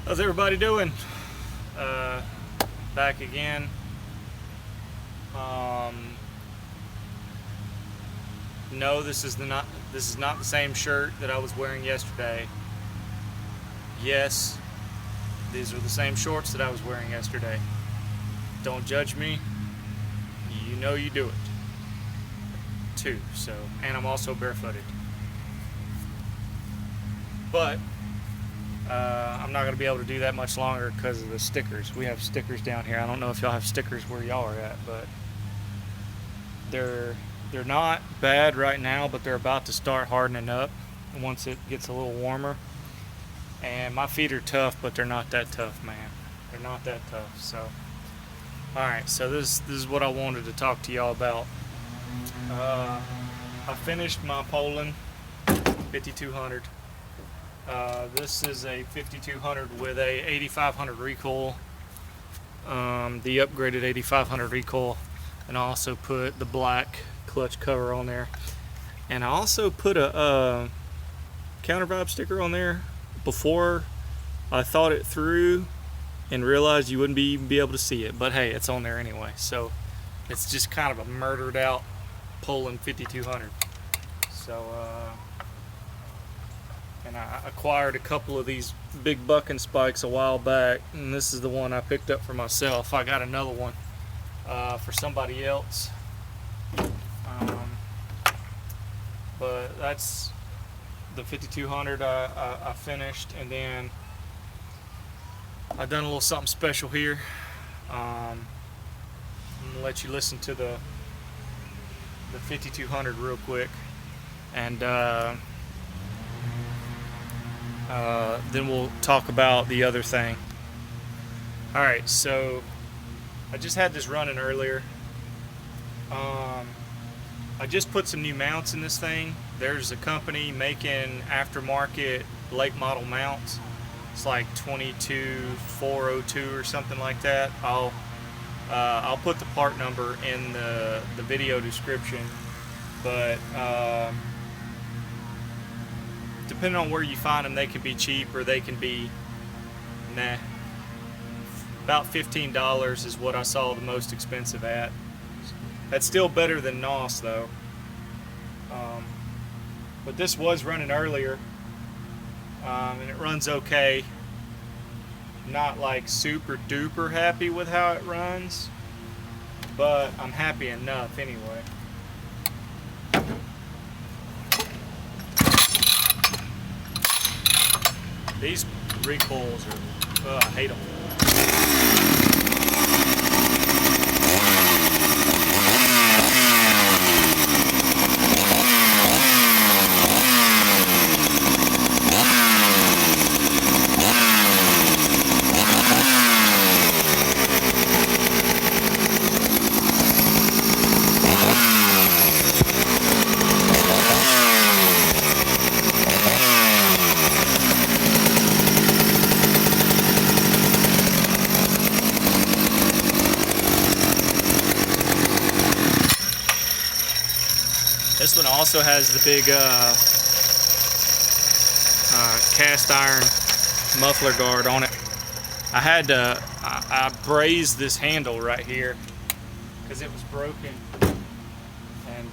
How's everybody doing? Back again. No, this is not the same shirt that I was wearing yesterday. Yes, these are the same shorts that I was wearing yesterday. Don't judge me. You know you do it too. So, and I'm also barefooted. But I'm not going to be able to do that much longer because of the stickers. We have stickers down here. I don't know if y'all have stickers where y'all are at, but they're not bad right now, but they're about to start hardening up once it gets a little warmer. And my feet are tough, but they're not that tough, man. They're not that tough. So, all right. So this is what I wanted to talk to y'all about. I finished my Poulan 5200. This is a 5200 with a 8500 recoil, the upgraded 8500 recoil, and I also put the black clutch cover on there, and I also put a counter vibe sticker on there before I thought it through and realized you wouldn't even be able to see it, but hey, it's on there anyway. So it's just kind of a murdered out Poulan 5200. So and I acquired a couple of these big bucking spikes a while back, and this is the one I picked up for myself. I got another one for somebody else, but that's the 5200 I finished, and then I've done a little something special here. I'm gonna let you listen to the 5200 real quick, and then we'll talk about the other thing. Alright, so I just had this running earlier. I just put some new mounts in this thing. There's a company making aftermarket lake model mounts. It's like 22402 or something like that. I'll put the part number in the video description, but depending on where you find them, they can be cheap or they can be about $15 is what I saw the most expensive at. That's still better than NOS though. But this was running earlier, and it runs okay. Not like super duper happy with how it runs, but I'm happy enough anyway. These recoils are, I hate them. This one also has the big cast iron muffler guard on it. I had to I brazed this handle right here because it was broken, and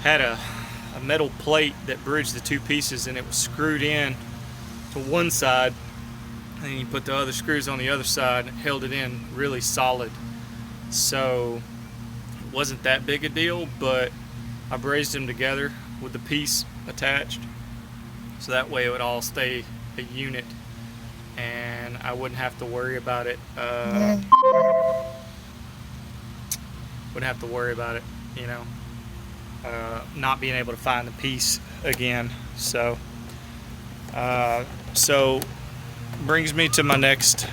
had a metal plate that bridged the two pieces, and it was screwed in to one side, and then you put the other screws on the other side and it held it in really solid. So wasn't that big a deal, but I brazed them together with the piece attached, so that way it would all stay a unit and I wouldn't have to worry about it. You know, not being able to find the piece again. So brings me to my next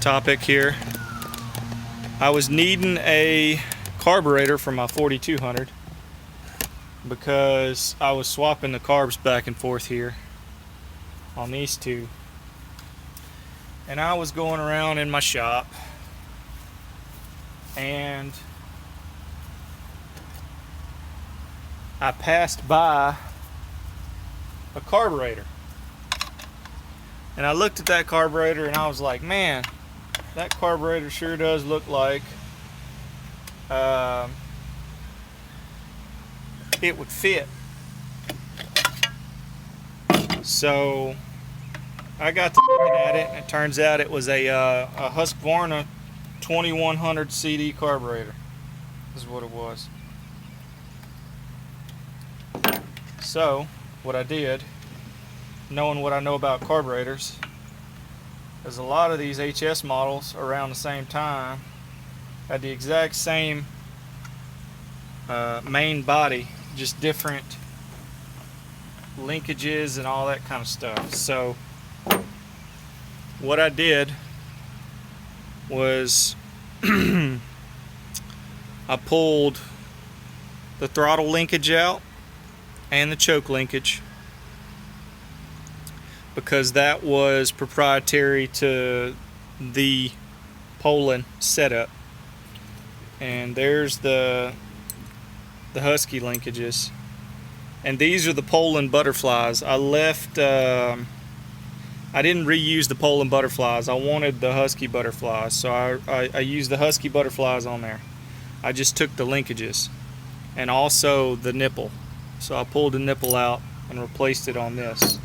topic here. I was needing a carburetor for my 4200 because I was swapping the carbs back and forth here on these two, and I was going around in my shop and I passed by a carburetor. And I looked at that carburetor and I was like, man, that carburetor sure does look like it would fit. So I got to looking at it, and it turns out it was a Husqvarna 2100 CD carburetor. This is what it was. So what I did, knowing what I know about carburetors, is a lot of these HS models around the same time had the exact same main body, just different linkages and all that kind of stuff. So what I did was I pulled the throttle linkage out and the choke linkage, because that was proprietary to the Poulan setup. And there's the Husky linkages, and these are the Poulan butterflies. I left I didn't reuse the Poulan butterflies. I wanted the Husky butterflies, so I used the Husky butterflies on there. I just took the linkages and also the nipple. So I pulled the nipple out and replaced it on this.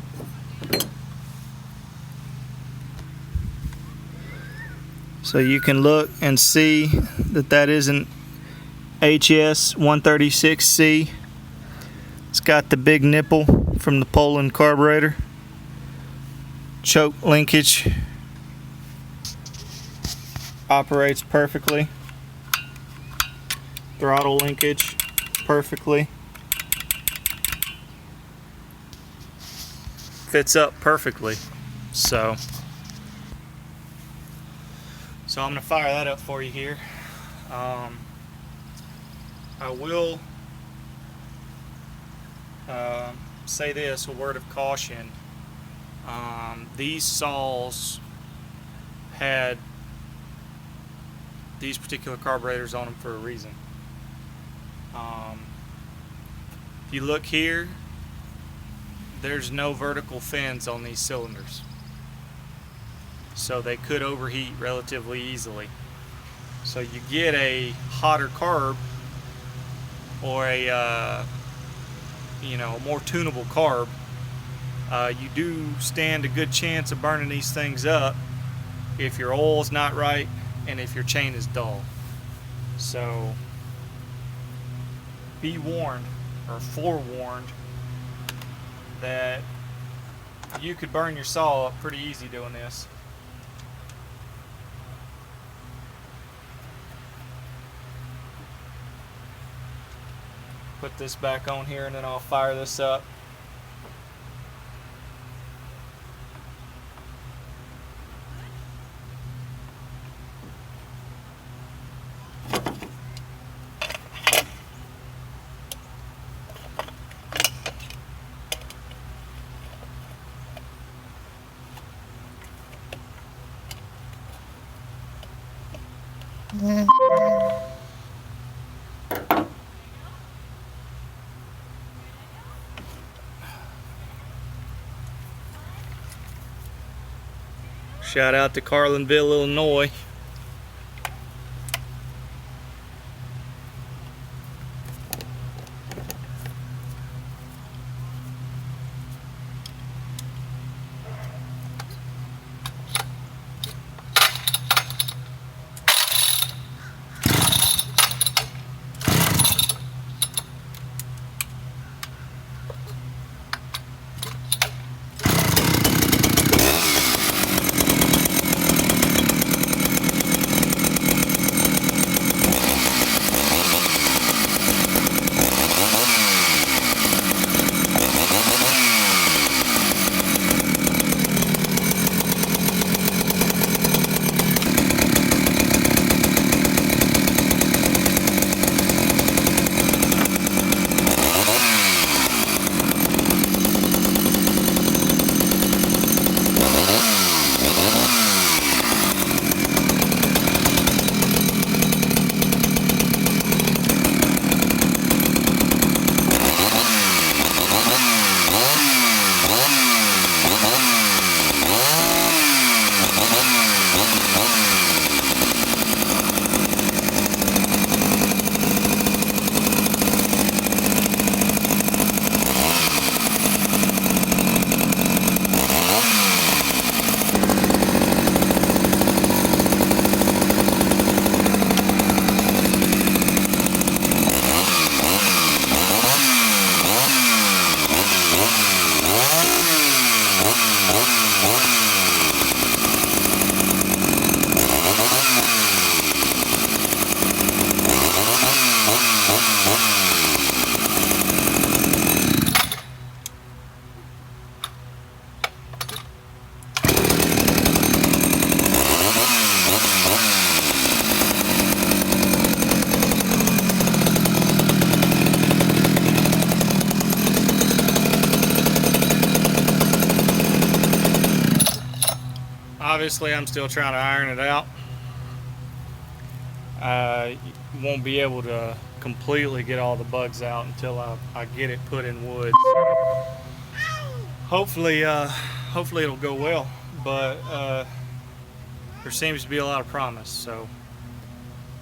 So you can look and see that that is an HS 136C. It's got the big nipple from the Poulan carburetor. Choke linkage operates perfectly. Throttle linkage perfectly. Fits up perfectly. So I'm going to fire that up for you here. I will say this, a word of caution. These saws had these particular carburetors on them for a reason. If you look here, there's no vertical fins on these cylinders, so they could overheat relatively easily. So you get a hotter carb, or a more tunable carb, you do stand a good chance of burning these things up if your oil's not right and if your chain is dull. So be warned, or forewarned, that you could burn your saw up pretty easy doing this. Put this back on here and then I'll fire this up. Shout out to Carlinville, Illinois. obviously I'm still trying to iron it out. I won't be able to completely get all the bugs out until I get it put in wood. So hopefully it'll go well, but there seems to be a lot of promise. So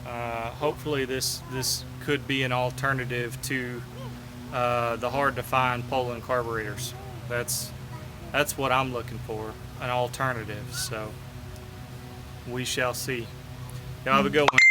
hopefully this could be an alternative to the hard to find Poulan carburetors. That's what I'm looking for, an alternative. So we shall see. Y'all have a good one.